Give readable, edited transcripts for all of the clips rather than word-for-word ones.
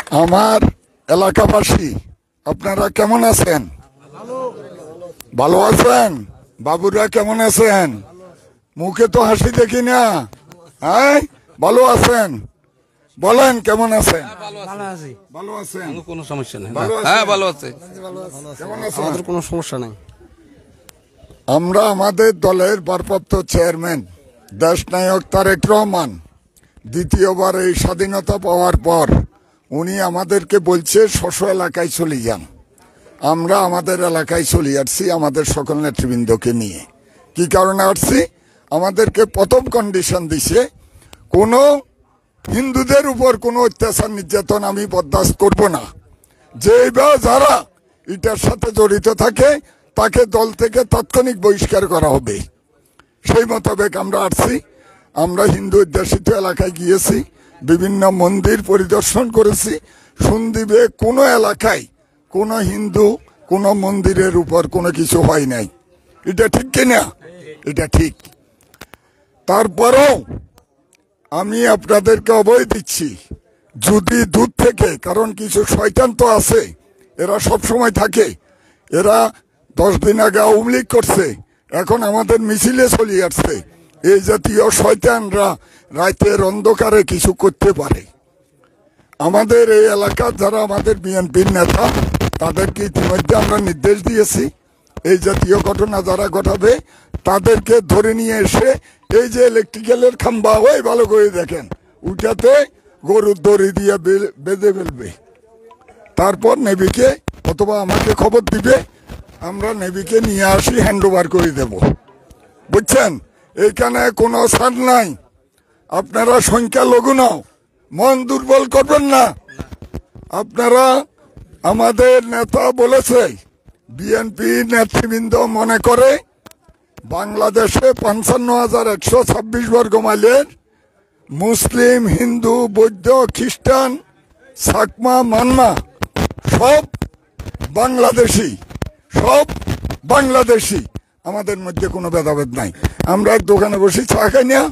আমার এলাকাবাসী আপনারা কেমন আছেন? ভালো আছেন? বাবুরা কেমন আছেন? মুখে তো হাসি দেখি না। হ্যাঁ, ভালো আছেন? বলেন কেমন আছেন? ভালো আছেন? কোনো সমস্যা নেই। ভালো আছেন? হ্যাঁ, ভালো আছে। কেমন আছেন? আমাদের কোনো সমস্যা নাই। আমরা আমাদের দলের ভারপ্রাপ্ত চেয়ারম্যান দেশনায়ক তারেক রহমান দ্বিতীয়বার এই স্বাধীনতা পাওয়ার পর উনি আমাদেরকে বলছে স্ব এলাকায় চলে যান। আমরা আমাদের এলাকায় চলে আসছি আমাদের সকল নেতৃবৃন্দকে নিয়ে। কি কারণে আসছি? আমাদেরকে প্রথম কন্ডিশন দিছে, কোনো হিন্দুদের উপর কোনো অত্যাচার নির্যাতন আমি বরদাস্ত করব না। যে বা যারা এটার সাথে জড়িত থাকে তাকে দল থেকে তাৎক্ষণিক বহিষ্কার করা হবে। সেই মোতাবেক আমরা আসছি। আমরা হিন্দু অধ্যুষিত এলাকায় গিয়েছি, বিভিন্ন মন্দির পরিদর্শন করেছি। সন্দ্বীপে কোনো এলাকায় কোনো হিন্দু কোনো মন্দিরের উপর কোনো কিছু হয় নাই। এটা ঠিক কিনা? এটা ঠিক। তারপরেও আমি আপনাদেরকে অভয় দিচ্ছি, যদি দূর থেকে, কারণ কিছু শয়তান তো আছে, এরা সব সময় থাকে। এরা 10 দিন আগে আওয়ামী লীগ করছে, এখন আমাদের মিছিলে চলে আসছে। এই জাতীয় শয়তানরা রাতের অন্ধকারে কিছু করতে পারে। আমাদের এই এলাকার যারা আমাদের বিএনপির নেতা তাদেরকে ইতিমধ্যে আমরা নির্দেশ দিয়েছি, এই জাতীয় ঘটনা যারা ঘটাবে তাদেরকে ধরে নিয়ে এসে এই যে ইলেকট্রিক্যালের খাম্বা হয় ভালো করে দেখেন, ওইটাতে গরুর দড়ি দিয়ে বেঁধে ফেলবে। তারপর নেভিকে অথবা আমাকে খবর দিবে, আমরা নেভিকে নিয়ে আসি, হ্যান্ড ওভার করে দেব। বুঝছেন? এইখানে কোনো ছাড় নাই। আপনারা সংখ্যালঘু নাও, মন দুর্বল করবেন না। আপনারা, আমাদের নেতা বলেছে, বিএনপি নেতৃবৃন্দ মনে করে বাংলাদেশে 55,126 বর্গ মাইলের মুসলিম, হিন্দু, বৌদ্ধ, খ্রিস্টান, সাকমা, মানমা সব বাংলাদেশি। আমাদের মধ্যে কোনো ভেদাভেদ নাই। আমরা এক দোকানে বসে চা খাই না,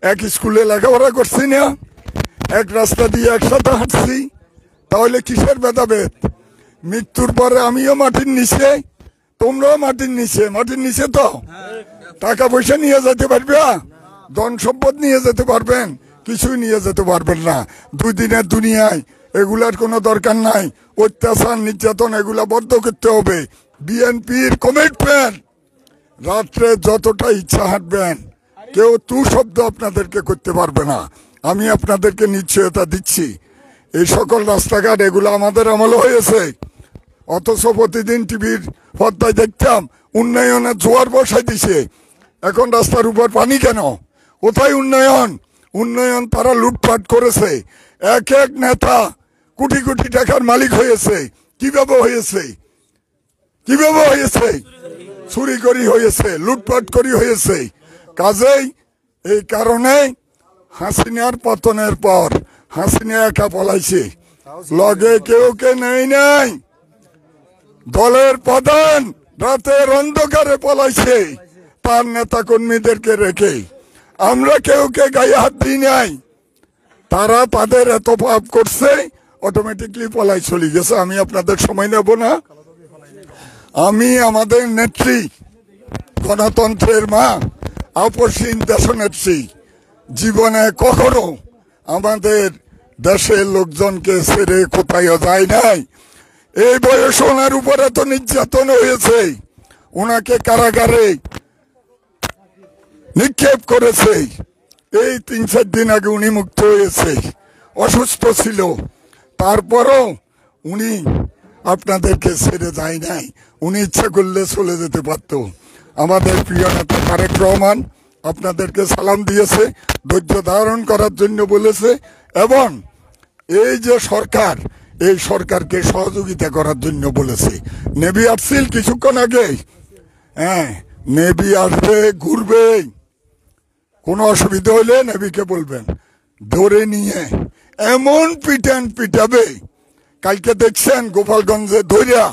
এক স্কুলে লেখাপড়া করছি না, এক রাস্তা দিয়ে একসাথে হাঁটছি, তাহলে কিসের ভেদাভেদ? মৃত্যুর পরে আমিও মাটির নিচে, তোমরাও মাটির নিচে তো টাকা পয়সা নিয়ে যেতে পারবে, ধন সম্পদ নিয়ে যেতে পারবেন, কিছুই নিয়ে যেতে পারবেন না। 2 দিনের দুনিয়ায় এগুলার কোনো দরকার নাই। অত্যাচার নির্যাতন এগুলা বন্ধ করতে হবে। বিএনপির কমিটমেন্ট, রাত্রে যতটা ইচ্ছা হাঁটবেন, কেউ তু শব্দ আপনাদেরকে করতে পারবে না। আমি আপনাদেরকে নিশ্চয়তা দিচ্ছি। এই সকল রাস্তাঘাট এগুলো আমাদের আমল হয়েছে, অথচ প্রতিদিন টিভির পর্দায় দেখতাম উন্নয়নের জোয়ার বসাই দিছে। এখন রাস্তার উপর পানি কেন? কোথায় উন্নয়ন তারা লুটপাট করেছে। এক এক নেতা কোটি কোটি টাকার মালিক হয়েছে। কিভাবে হয়েছে? চুরি করি হয়েছে, লুটপাট করি হয়েছে। কাজেই এই কারণে হাসিনার পতনের পর হাসিনা একা পলাইছে, লগে কেউ নাই। দলের প্রধান রাতের অন্ধকারে পলাইছে তার নেতা কর্মীদেরকে রেখে। আমরা কেউকে গায়ে হাত দিই নাই। তারা তাদের এত পাপ করছে, অটোমেটিকলি পলাই চলে গেছে। আমি আপনাদের সময় নেব না। আমি আমাদের নেত্রী, গণতন্ত্রের মা, আপসহীন দেশনেত্রী, জীবনে কখনো আমাদের দেশের লোকজনকে ছেড়ে কোথায় যায় নাই। এই বয়সে ওনার উপরে তো নির্যাতন হয়েছে, ওনাকে কারাগারে নিক্ষেপ করেছে। এই 3-4 দিন আগে উনি মুক্ত হয়েছে, অসুস্থ ছিল। তারপরও উনি আপনাদেরকে ছেড়ে যায় নাই। উনি ইচ্ছা করলে চলে যেতে পারত। আমাদের প্রিয় নেতা তারেক রহমান আপনাদেরকে সালাম দিয়েছে, ধৈর্য ধারণ করার জন্য বলেছে, এবং এই যে সরকার, এই সরকারকে সহযোগিতা করার জন্য বলেছে। নেভি আসছিল কিছুক্ষণ আগে, হ্যাঁ, নেভি আসবে, ঘুরবে। কোনো অসুবিধা হলে নেভিকে বলবেন, ধরে নিয়ে এমন পিটাবে। কালকে দেখছেন গোপালগঞ্জে ধরিয়া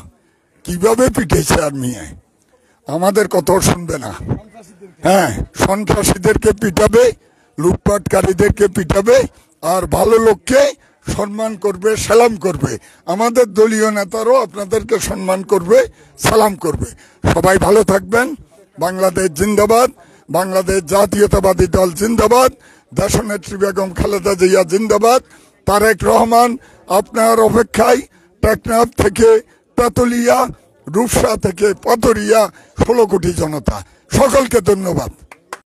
কিভাবে পিটেছে আর্মি। আমাদের কথা শুনবে না। হ্যাঁ, সন্ত্রাসীদেরকে পিটাবে, লুটপাটকারীদেরকে পিটাবে, আর ভালো লোককে সম্মান করবে, সালাম করবে। আমাদের দলীয় নেতারাও আপনাদেরকে সম্মান করবে, সালাম করবে। সবাই ভালো থাকবেন। বাংলাদেশ জিন্দাবাদ, বাংলাদেশ জাতীয়তাবাদী দল জিন্দাবাদ, দেশনেত্রী বেগম খালেদা জিয়া জিন্দাবাদ। তারেক রহমান আপনার অপেক্ষায় টেকনাফ থেকে তেতুলিয়া, রূপসা থেকে পাথরিয়া, 16 কোটি জনতা, সকলকে ধন্যবাদ।